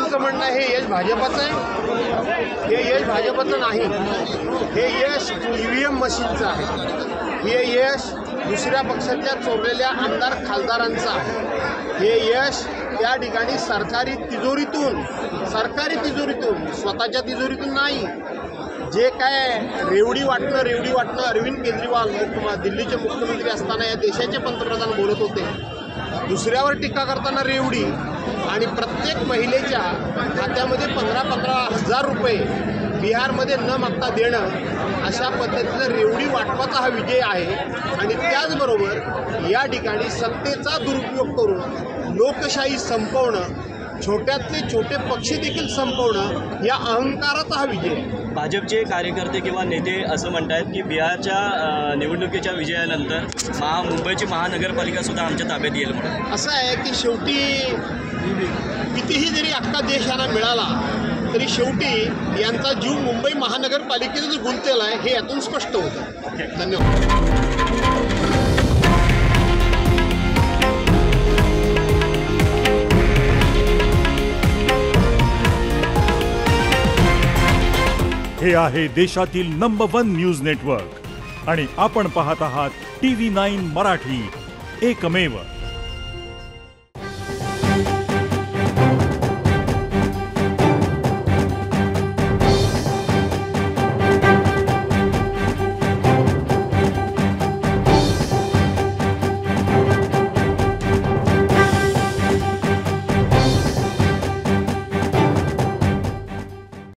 काँग्रेसचं म्हणणं आहे हे यश भाजपचं आहे, हे यश भाजपचं नाही, हे यश EVM मशीनचं आहे, हे यश दुसऱ्या पक्षाच्या चोरलेल्या आमदार खासदारांचं आहे, हे यश त्या ठिकाणी सरकारी तिजोरीतून स्वतःच्या तिजोरीतून नाही, जे काय रेवडी वाटणं अरविंद केजरीवाल दिल्लीचे मुख्यमंत्री असताना या देशाचे पंतप्रधान बोलत होते, दुसऱ्यावर टीका करताना रेवडी आणि प्रत्येक महिलेच्या खात्यामध्ये 15,000 रुपये बिहारमध्ये न मागता देणं, अशा पद्धतीनं रेवडी वाटपाचा हा विजय आहे। आणि त्याचबरोबर या ठिकाणी सत्तेचा दुरुपयोग करून लोकशाही संपवणं, छोट्यातले छोटे पक्ष देखील संपवणं, या अहंकाराचा हा विजय आहे। भाजपचे कार्यकर्ते किंवा नेते असं म्हणतात की बिहारच्या निवडणुकीच्या विजयानंतर मुंबईची महानगरपालिका सुद्धा आमच्या ताब्यात येईल म्हणून। असं आहे की शेवटी कितीही जरी अख्खा देश यांना मिळाला तरी शेवटी यांचा जीव मुंबई महानगरपालिकेचा जो गुंतलेला आहे हे यातून स्पष्ट होतं। धन्यवाद। हे आहे देशातील नंबर 1 न्यूज नेटवर्क आणि आपण पाहत आहात TV9 मराठी, एकमेव।